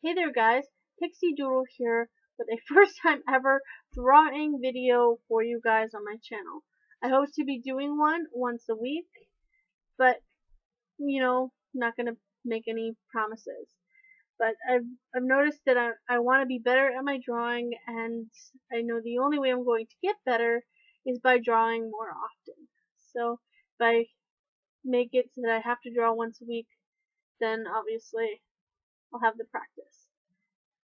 Hey there guys, Pixie Doodle here with a first time ever drawing video for you guys on my channel. I hope to be doing one once a week, but not gonna make any promises. But I've noticed that I want to be better at my drawing, and I know the only way I'm going to get better is by drawing more often. So if I make it so that I have to draw once a week, then obviously I'll have the practice.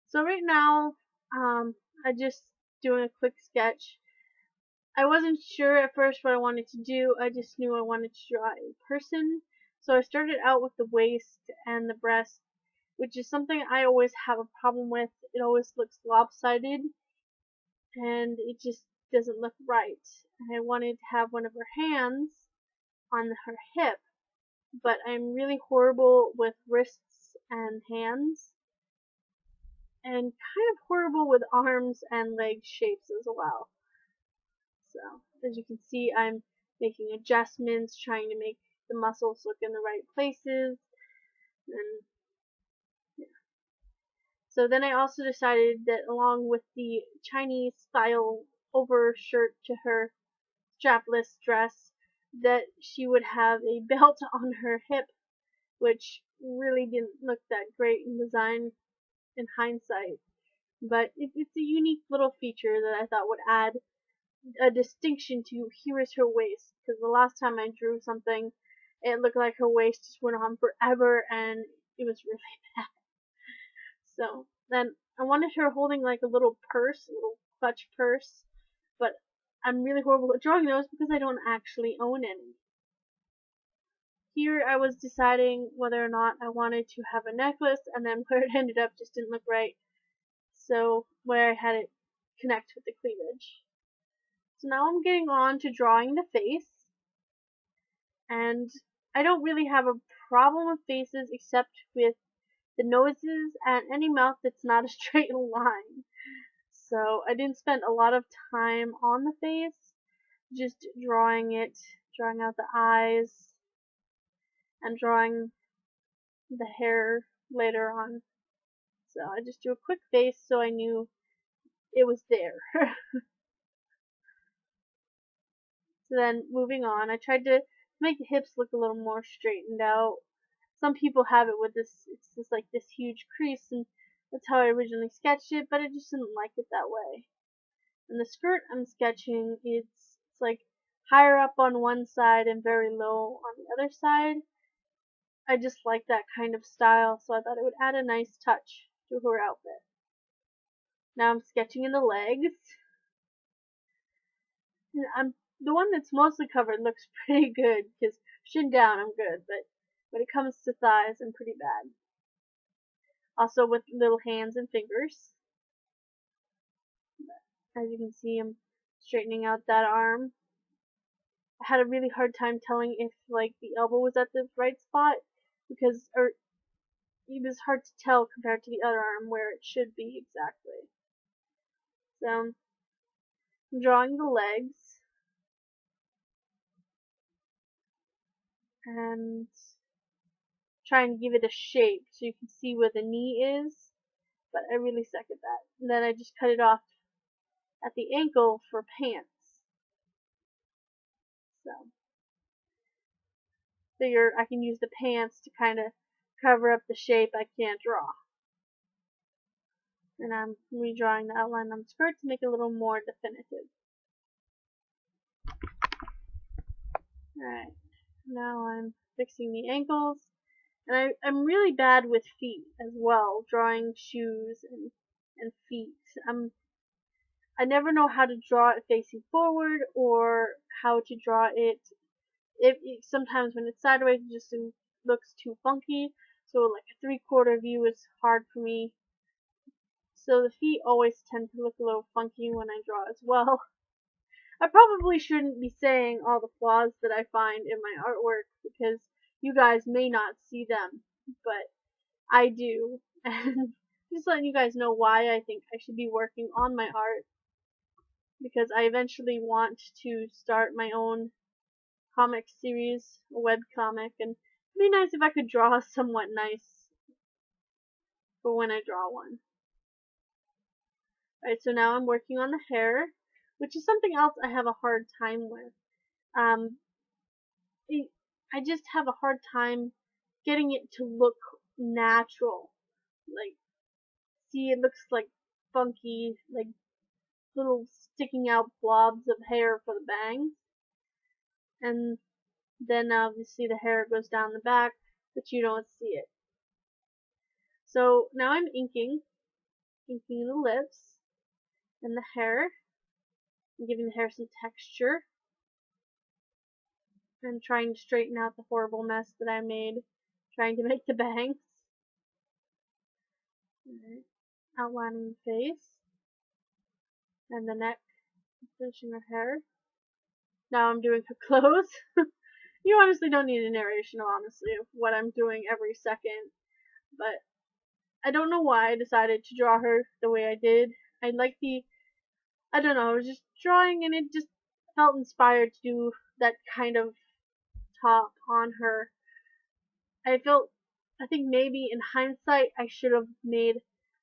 So right now, I just doing a quick sketch. I wasn't sure at first what I wanted to do. I just knew I wanted to draw a person. So I started out with the waist and the breast, which is something I always have a problem with. It always looks lopsided and it just doesn't look right. I wanted to have one of her hands on her hip, but I'm really horrible with wrists and hands, and kind of horrible with arms and leg shapes as well. So as you can see, I'm making adjustments, trying to make the muscles look in the right places. And yeah. So then I also decided that along with the Chinese style overshirt to her strapless dress, that she would have a belt on her hip, which really didn't look that great in design in hindsight. But it's a unique little feature that I thought would add a distinction to here is her waist, because the last time I drew something, it looked like her waist just went on forever and it was really bad. So then I wanted her holding like a little purse, a little clutch purse, but I'm really horrible at drawing those because I don't actually own any. Here I was deciding whether or not I wanted to have a necklace, and then where it ended up just didn't look right, so where I had it connect with the cleavage. So now I'm getting on to drawing the face, and I don't really have a problem with faces except with the noses and any mouth that's not a straight line. So I didn't spend a lot of time on the face, just drawing it, drawing out the eyes, and drawing the hair later on. So I just drew a quick face so I knew it was there. So then moving on, I tried to make the hips look a little more straightened out. Some people have it with this, it's just like this huge crease, and that's how I originally sketched it, but I just didn't like it that way. And the skirt I'm sketching, it's like higher up on one side and very low on the other side. I just like that kind of style, so I thought it would add a nice touch to her outfit. Now I'm sketching in the legs. And the one that's mostly covered looks pretty good, because shin down I'm good, but when it comes to thighs I'm pretty bad. Also with little hands and fingers. As you can see, I'm straightening out that arm. I had a really hard time telling if like the elbow was at the right spot, because it was hard to tell compared to the other arm where it should be exactly. So I'm drawing the legs and trying to give it a shape so you can see where the knee is, but I really suck at that. And then I just cut it off at the ankle for pants. So figure I can use the pants to kind of cover up the shape I can't draw. And I'm redrawing the outline on the skirt to make it a little more definitive. Alright, now I'm fixing the ankles. And I'm really bad with feet as well, drawing shoes and feet. I never know how to draw it facing forward or how to draw it. Sometimes when it's sideways, it just looks too funky. So like a 3/4 view is hard for me. So the feet always tend to look a little funky when I draw as well. I probably shouldn't be saying all the flaws that I find in my artwork, because you guys may not see them, but I do. And just letting you guys know why I think I should be working on my art, because I eventually want to start my own comic series, a web comic, and it'd be nice if I could draw somewhat nice. for when I draw one. Alright, so now I'm working on the hair, which is something else I have a hard time with. I just have a hard time getting it to look natural. Like, see, it looks like funky, like little sticking out blobs of hair for the bangs. And then obviously the hair goes down the back, but you don't see it. So now I'm inking the lips and the hair, and giving the hair some texture, and trying to straighten out the horrible mess that I made trying to make the bangs. Right. Outlining the face and the neck, finishing her hair. Now I'm doing her clothes. You honestly don't need a narration, honestly, of what I'm doing every second, but I don't know why I decided to draw her the way I did. I don't know, I was just drawing and it just felt inspired to do that kind of top on her. I think maybe in hindsight I should have made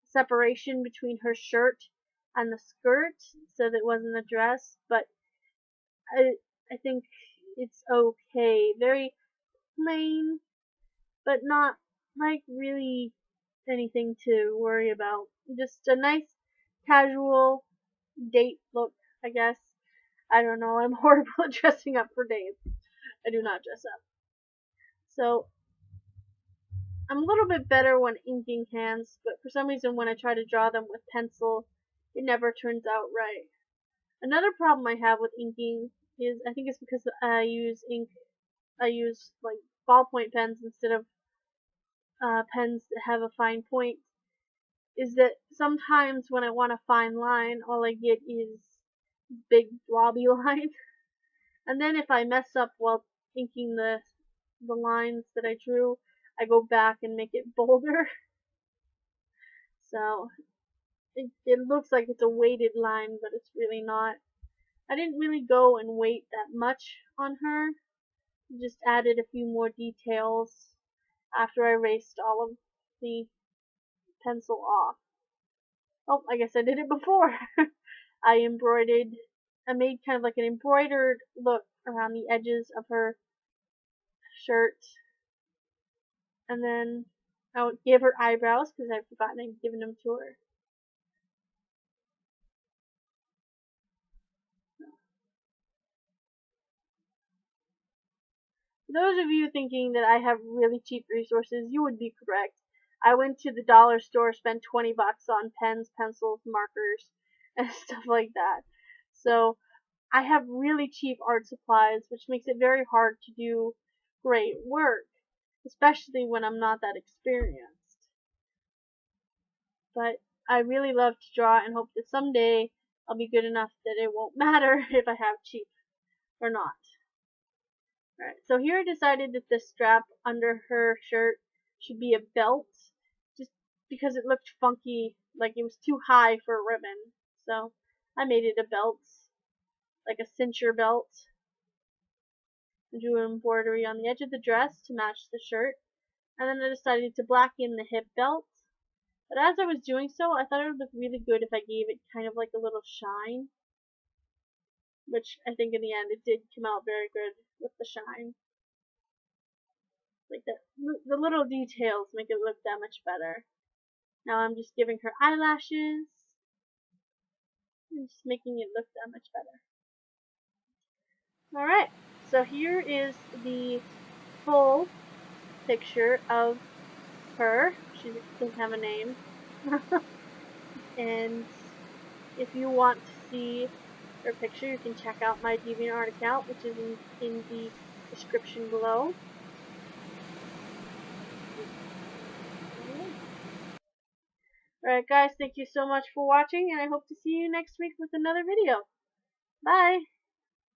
separation between her shirt and the skirt so that it wasn't a dress, but I think it's okay. Very plain, but not like really anything to worry about. Just a nice casual date look, I guess. I don't know, I'm horrible at dressing up for dates. I do not dress up. So I'm a little bit better when inking hands, but for some reason when I try to draw them with pencil, it never turns out right. Another problem I have with inking is, I think it's because I use like ballpoint pens instead of pens that have a fine point, is that sometimes when I want a fine line, all I get is big blobby lines. And then if I mess up while inking the lines that I drew, I go back and make it bolder. So it looks like it's a weighted line, but it's really not. I didn't really go and weight that much on her. Just added a few more details after I erased all of the pencil off. Oh, I guess I did it before. I made kind of like an embroidered look around the edges of her shirt. And then I gave her eyebrows because I've forgotten I'd given them to her. Those of you thinking that I have really cheap resources, you would be correct. I went to the dollar store, spent 20 bucks on pens, pencils, markers, and stuff like that. So I have really cheap art supplies, which makes it very hard to do great work, especially when I'm not that experienced. But I really love to draw and hope that someday I'll be good enough that it won't matter if I have cheap or not. Alright, so here I decided that the strap under her shirt should be a belt, just because it looked funky, like it was too high for a ribbon. So I made it a belt, like a cincher belt. I drew an embroidery on the edge of the dress to match the shirt, and then I decided to black in the hip belt. But as I was doing so, I thought it would look really good if I gave it kind of like a little shine, which I think in the end it did come out very good with the shine. Like the little details make it look that much better. Now I'm just giving her eyelashes and just making it look that much better. Alright, so here is the full picture of her. She doesn't have a name. And if you want to see her picture, you can check out my Deviant Art account, which is in the description below. Alright guys, thank you so much for watching, and I hope to see you next week with another video. Bye!